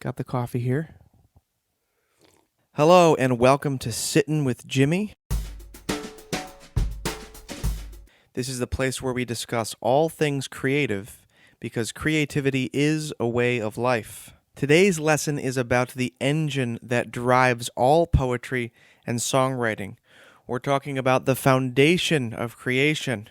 Got the coffee here. Hello and welcome to Sittin With Jimi. This is the place where we discuss all things creative because creativity is a way of life. Today's lesson is about the engine that drives all poetry and songwriting. We're talking about the foundation of creation.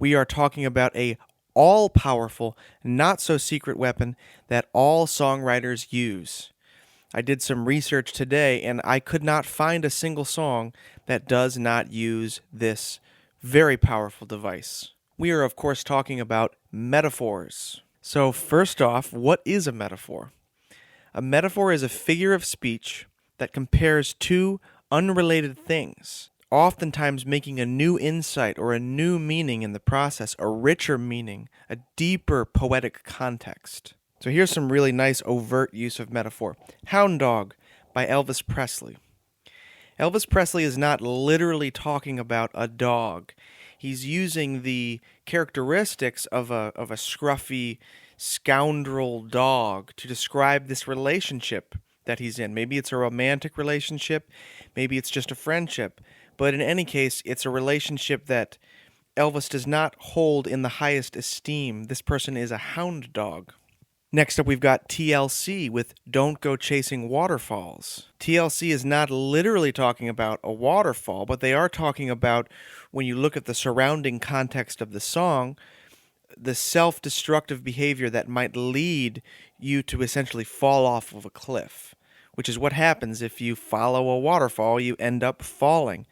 We are talking about a all-powerful, not-so-secret weapon that all songwriters use. I did some research today, and I could not find a single song that does not use this very powerful device. We are, of course, talking about metaphors. So, first off, what is a metaphor? A metaphor is a figure of speech that compares two unrelated things, oftentimes making a new insight or a new meaning in the process, a richer meaning, a deeper poetic context. So here's some really nice overt use of metaphor. Hound Dog by Elvis Presley. Elvis Presley is not literally talking about a dog. He's using the characteristics of a scruffy scoundrel dog to describe this relationship that he's in. Maybe it's a romantic relationship, maybe it's just a friendship, but in any case, it's a relationship that Elvis does not hold in the highest esteem. This person is a hound dog. Next up, we've got TLC with Don't Go Chasing Waterfalls. TLC is not literally talking about a waterfall, but they are talking about, when you look at the surrounding context of the song, the self-destructive behavior that might lead you to essentially fall off of a cliff, which is what happens if you follow a waterfall, you end up falling.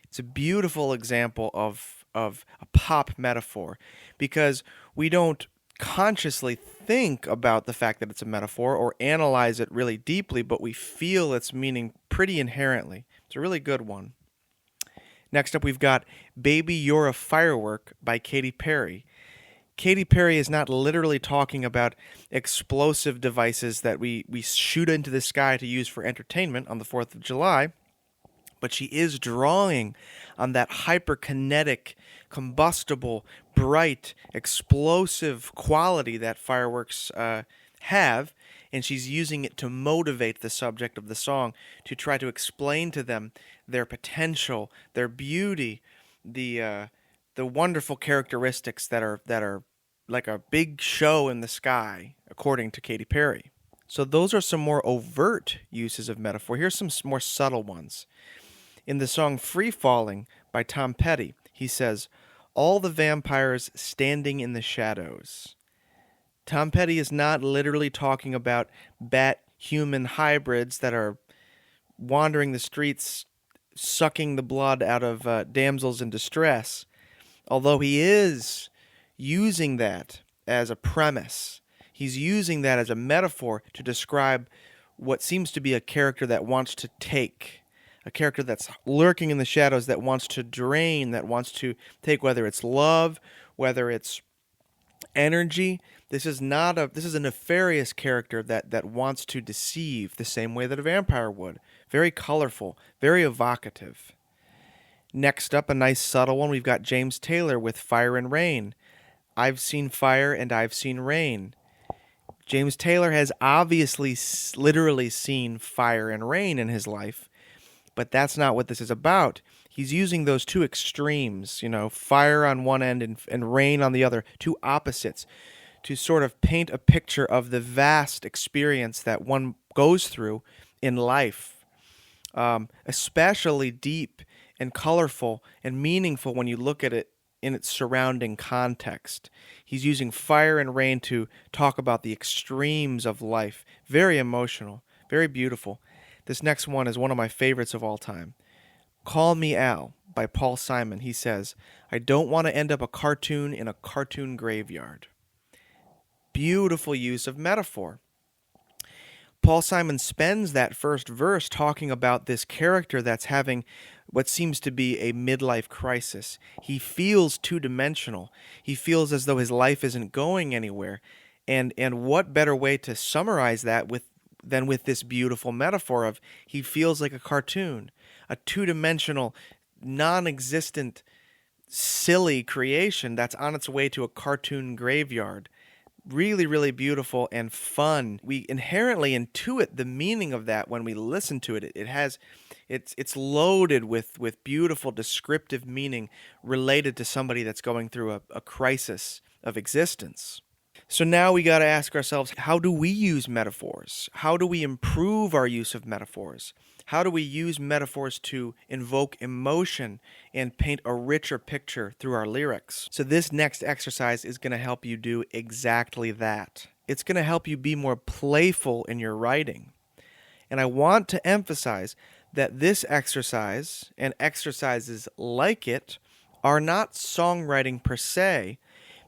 It's a beautiful example of a pop metaphor because we don't consciously think about the fact that it's a metaphor or analyze it really deeply, but we feel its meaning pretty inherently. It's a really good one. Next up, we've got Baby You're a Firework by Katy Perry. Katy Perry is not literally talking about explosive devices that we shoot into the sky to use for entertainment on the 4th of July, but she is drawing on that hyperkinetic, combustible, bright, explosive quality that fireworks have, and she's using it to motivate the subject of the song, to try to explain to them their potential, their beauty, the wonderful characteristics that are like a big show in the sky, according to Katy Perry. So those are some more overt uses of metaphor. Here's some more subtle ones. In the song Free Falling by Tom Petty, he says, "All the vampires standing in the shadows." Tom Petty is not literally talking about bat-human hybrids that are wandering the streets, sucking the blood out of damsels in distress, although he is using that as a premise. He's using that as a metaphor to describe what seems to be a character that wants to take, a character that's lurking in the shadows, that wants to drain, that wants to take, whether it's love, whether it's energy. This is a nefarious character that wants to deceive the same way that a vampire would. Very colorful, very evocative. Next up, a nice subtle one, we've got James Taylor with Fire and Rain. I've seen fire and I've seen rain. James Taylor has obviously literally seen fire and rain in his life, but that's not what this is about. He's using those two extremes, fire on one end and rain on the other, two opposites, to sort of paint a picture of the vast experience that one goes through in life, especially deep and colorful and meaningful when you look at it in its surrounding context. He's using fire and rain to talk about the extremes of life. Very emotional, very beautiful. This next one is one of my favorites of all time. Call Me Al by Paul Simon. He says, "I don't want to end up a cartoon in a cartoon graveyard." Beautiful use of metaphor. Paul Simon spends that first verse talking about this character that's having what seems to be a midlife crisis. He feels two-dimensional. He feels as though his life isn't going anywhere. And what better way to summarize that than with this beautiful metaphor of he feels like a cartoon, a two-dimensional, non-existent, silly creation that's on its way to a cartoon graveyard. really, really beautiful and fun. We inherently intuit the meaning of that when we listen to it. It's loaded with beautiful descriptive meaning related to somebody that's going through a crisis of existence. So now we got to ask ourselves, how do we use metaphors? How do we improve our use of metaphors? How do we use metaphors to invoke emotion and paint a richer picture through our lyrics? So this next exercise is going to help you do exactly that. It's going to help you be more playful in your writing. And I want to emphasize that this exercise and exercises like it are not songwriting per se,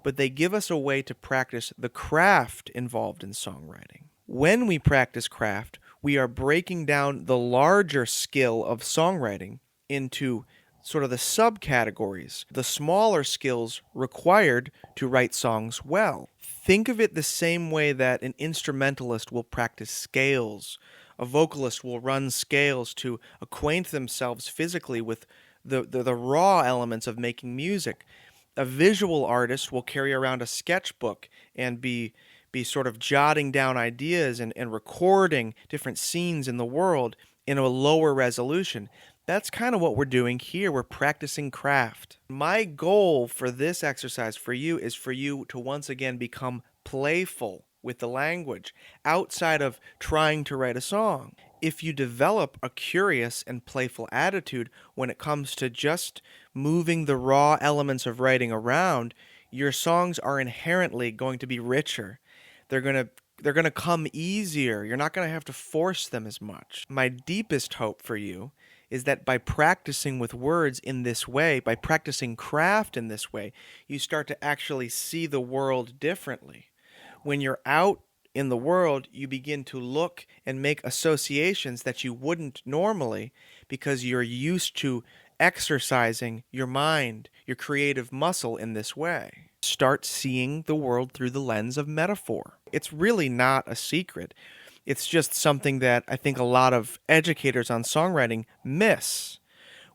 but they give us a way to practice the craft involved in songwriting. When we practice craft, we are breaking down the larger skill of songwriting into sort of the subcategories, the smaller skills required to write songs well. Think of it the same way that an instrumentalist will practice scales. A vocalist will run scales to acquaint themselves physically with the raw elements of making music. A visual artist will carry around a sketchbook and be sort of jotting down ideas and recording different scenes in the world in a lower resolution. That's kind of what we're doing here. We're practicing craft. My goal for this exercise for you is for you to once again become playful with the language outside of trying to write a song. If you develop a curious and playful attitude when it comes to just moving the raw elements of writing around, your songs are inherently going to be richer. They're going to come easier. You're not going to have to force them as much. My deepest hope for you is that by practicing with words in this way, by practicing craft in this way, you start to actually see the world differently. When you're out in the world, you begin to look and make associations that you wouldn't normally because you're used to exercising your mind, your creative muscle in this way. Start seeing the world through the lens of metaphor. It's really not a secret. It's just something that I think a lot of educators on songwriting miss,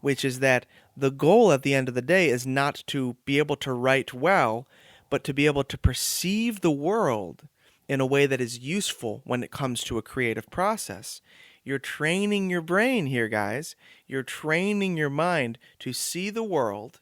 which is that the goal at the end of the day is not to be able to write well, but to be able to perceive the world in a way that is useful when it comes to a creative process. You're training your brain here, guys. You're training your mind to see the world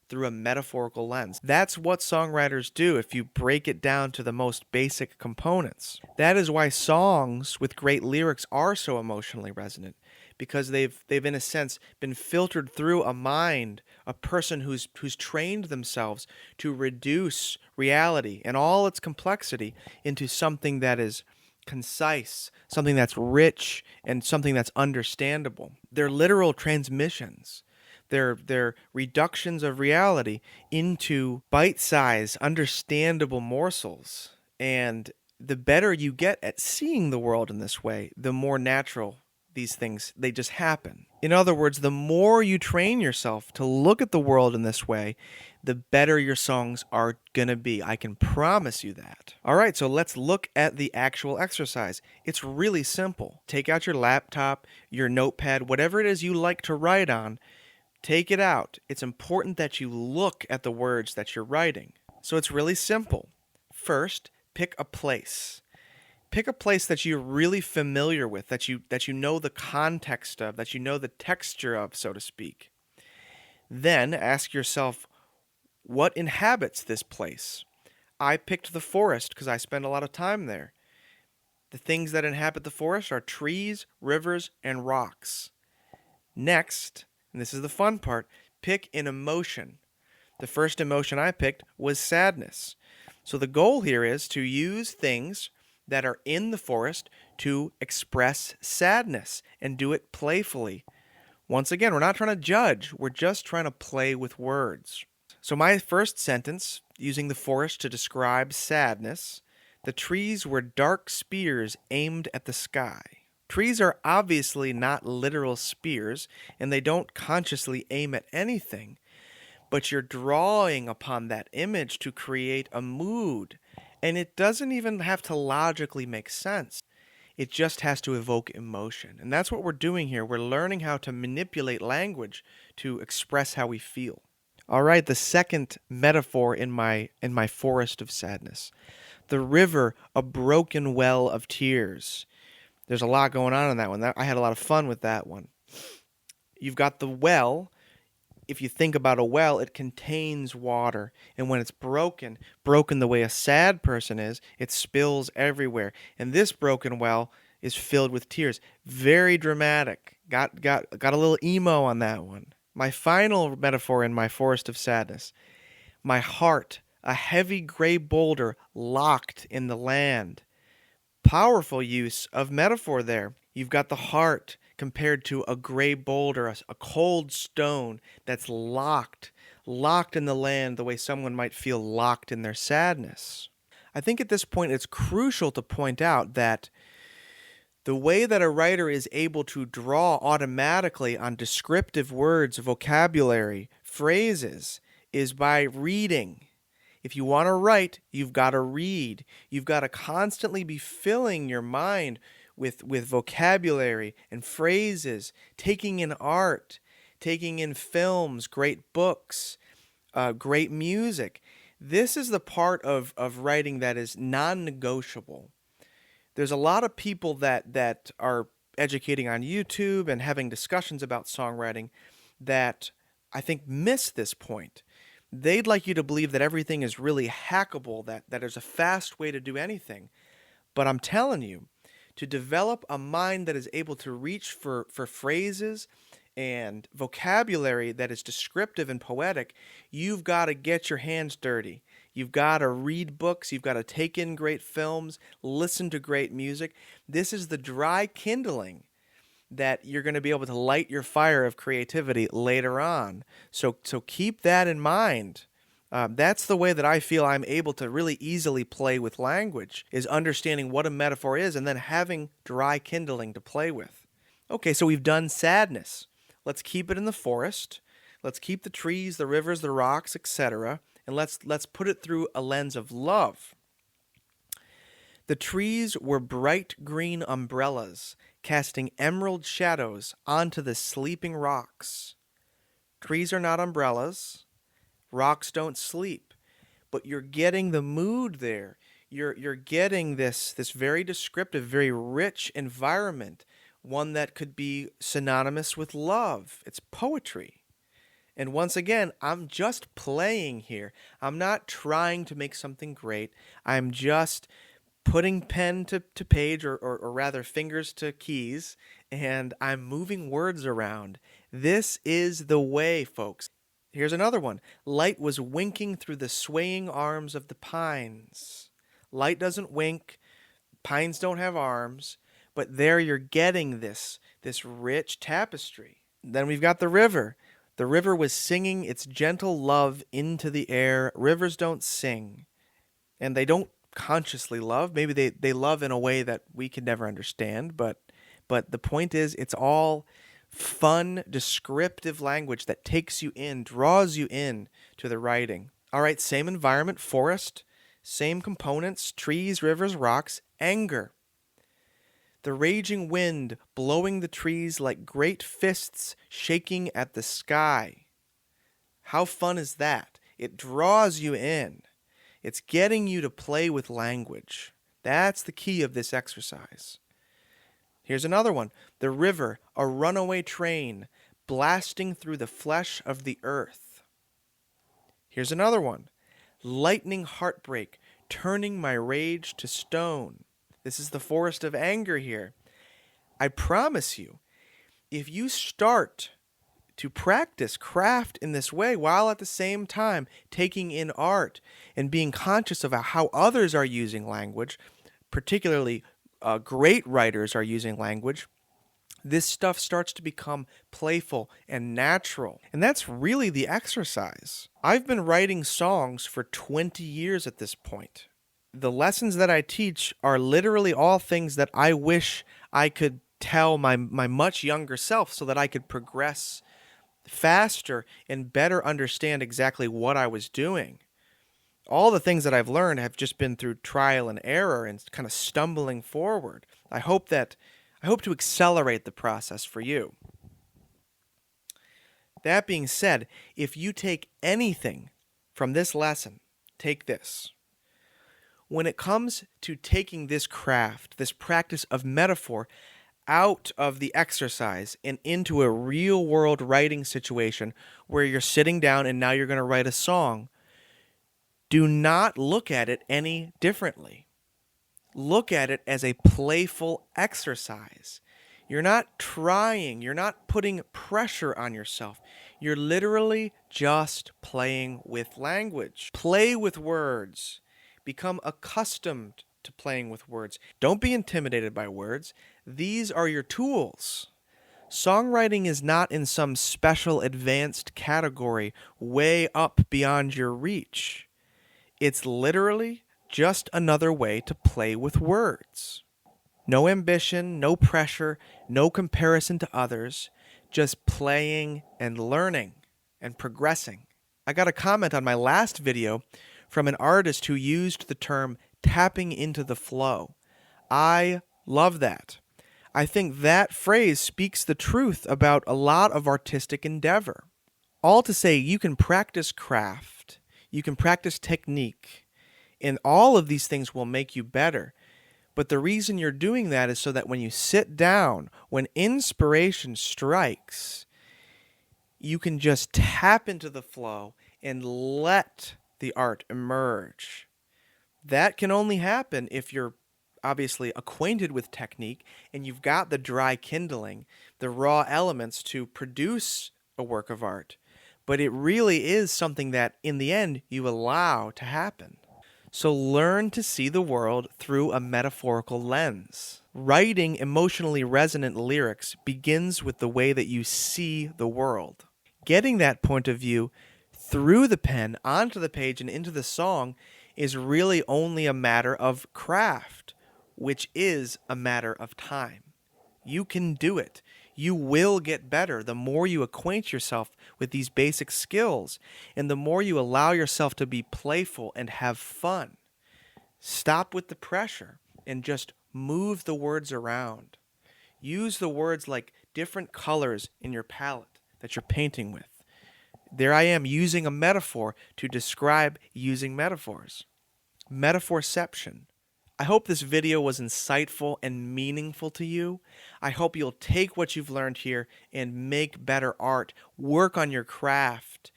through a metaphorical lens. That's what songwriters do if you break it down to the most basic components. That is why songs with great lyrics are so emotionally resonant, because they've in a sense been filtered through a mind, a person who's trained themselves to reduce reality and all its complexity into something that is concise, something that's rich, and something that's understandable. They're literal transmissions. They're reductions of reality into bite-sized, understandable morsels. And the better you get at seeing the world in this way, the more natural these things, they just happen. In other words, the more you train yourself to look at the world in this way, the better your songs are going to be. I can promise you that. All right, so let's look at the actual exercise. It's really simple. Take out your laptop, your notepad, whatever it is you like to write on. Take it out. It's important that you look at the words that you're writing. So it's really simple. First, pick a place. Pick a place that you're really familiar with, that you know the context of, that you know the texture of, so to speak. Then ask yourself, what inhabits this place? I picked the forest because I spend a lot of time there. The things that inhabit the forest are trees, rivers, and rocks. Next, and this is the fun part, pick an emotion. The first emotion I picked was sadness. So the goal here is to use things that are in the forest to express sadness and do it playfully. Once again, we're not trying to judge, we're just trying to play with words. So my first sentence, using the forest to describe sadness, the trees were dark spears aimed at the sky. Trees are obviously not literal spears, and they don't consciously aim at anything, but you're drawing upon that image to create a mood. And it doesn't even have to logically make sense. It just has to evoke emotion. And that's what we're doing here. We're learning how to manipulate language to express how we feel. All right, the second metaphor in my forest of sadness. The river, a broken well of tears. There's a lot going on in that one. I had a lot of fun with that one. You've got the well. If you think about a well, it contains water. And when it's broken the way a sad person is, it spills everywhere. And this broken well is filled with tears. Very dramatic. Got a little emo on that one. My final metaphor in my forest of sadness. My heart, a heavy gray boulder locked in the land. Powerful use of metaphor there. You've got the heart compared to a gray boulder, a cold stone that's locked in the land the way someone might feel locked in their sadness. I think at this point it's crucial to point out that the way that a writer is able to draw automatically on descriptive words, vocabulary, phrases, is by reading. If you want to write, you've got to read. You've got to constantly be filling your mind with vocabulary and phrases, taking in art, taking in films, great books, great music. This is the part of writing that is non-negotiable. There's a lot of people that are educating on YouTube and having discussions about songwriting that I think miss this point. They'd like you to believe that everything is really hackable, that there's a fast way to do anything. But I'm telling you, to develop a mind that is able to reach for phrases and vocabulary that is descriptive and poetic, you've got to get your hands dirty. You've got to read books. You've got to take in great films, listen to great music. This is the dry kindling that you're going to be able to light your fire of creativity later on. So keep that in mind. That's the way that I feel I'm able to really easily play with language, is understanding what a metaphor is and then having dry kindling to play with. Okay, so we've done sadness. Let's keep it in the forest. Let's keep the trees, the rivers, the rocks, etc. And let's put it through a lens of love. The trees were bright green umbrellas, casting emerald shadows onto the sleeping rocks. Trees are not umbrellas. Rocks don't sleep. But you're getting the mood there. You're getting this very descriptive, very rich environment, one that could be synonymous with love. It's poetry. And once again, I'm just playing here. I'm not trying to make something great. I'm just putting pen to page, or rather fingers to keys, and I'm moving words around. This is the way, folks. Here's another one. Light was winking through the swaying arms of the pines. Light doesn't wink. Pines don't have arms. But there you're getting this rich tapestry. Then we've got the river. The river was singing its gentle love into the air. Rivers don't sing. And they don't consciously love. Maybe they love in a way that we can never understand. But the point is, it's all fun, descriptive language that takes you in, draws you in to the writing. All right, same environment, forest, same components, trees, rivers, rocks, anger. The raging wind blowing the trees like great fists shaking at the sky. How fun is that? It draws you in. It's getting you to play with language. That's the key of this exercise. Here's another one. The river, a runaway train, blasting through the flesh of the earth. Here's another one. Lightning heartbreak, turning my rage to stone. This is the forest of anger here. I promise you, if you start to practice craft in this way while at the same time taking in art and being conscious of how others are using language, particularly great writers are using language, this stuff starts to become playful and natural. And that's really the exercise. I've been writing songs for 20 years at this point. The lessons that I teach are literally all things that I wish I could tell my much younger self so that I could progress faster and better understand exactly what I was doing. All the things that I've learned have just been through trial and error and kind of stumbling forward. I hope to accelerate the process for you. That being said, if you take anything from this lesson, take this. When it comes to taking this craft, this practice of metaphor, out of the exercise and into a real world writing situation where you're sitting down and now you're going to write a song, do not look at it any differently. Look at it as a playful exercise. You're not trying, you're not putting pressure on yourself. You're literally just playing with language. Play with words. Become accustomed to playing with words. Don't be intimidated by words. These are your tools. Songwriting is not in some special advanced category way up beyond your reach. It's literally just another way to play with words. No ambition, no pressure, no comparison to others, just playing and learning and progressing. I got a comment on my last video from an artist who used the term tapping into the flow. I love that. I think that phrase speaks the truth about a lot of artistic endeavor. All to say, you can practice craft, you can practice technique, and all of these things will make you better. But the reason you're doing that is so that when you sit down, when inspiration strikes, you can just tap into the flow and let the art emerge. That can only happen if you're obviously acquainted with technique and you've got the dry kindling, the raw elements to produce a work of art. But it really is something that, in the end, you allow to happen. So learn to see the world through a metaphorical lens. Writing emotionally resonant lyrics begins with the way that you see the world. Getting that point of view through the pen, onto the page, and into the song is really only a matter of craft, which is a matter of time. You can do it. You will get better the more you acquaint yourself with these basic skills and the more you allow yourself to be playful and have fun. Stop with the pressure and just move the words around. Use the words like different colors in your palette that you're painting with. There I am using a metaphor to describe using metaphors. Metaphorception. I hope this video was insightful and meaningful to you. I hope you'll take what you've learned here and make better art. Work on your craft.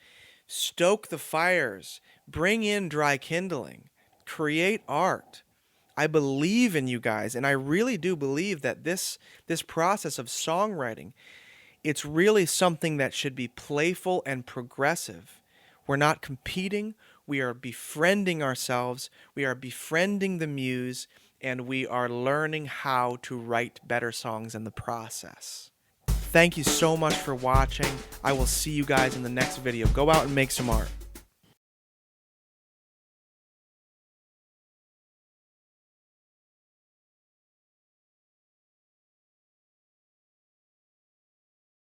Stoke the fires. Bring in dry kindling. Create art. I believe in you guys, and I really do believe that this process of songwriting, it's really something that should be playful and progressive. We're not competing. We are befriending ourselves, we are befriending the muse, and we are learning how to write better songs in the process. Thank you so much for watching. I will see you guys in the next video. Go out and make some art.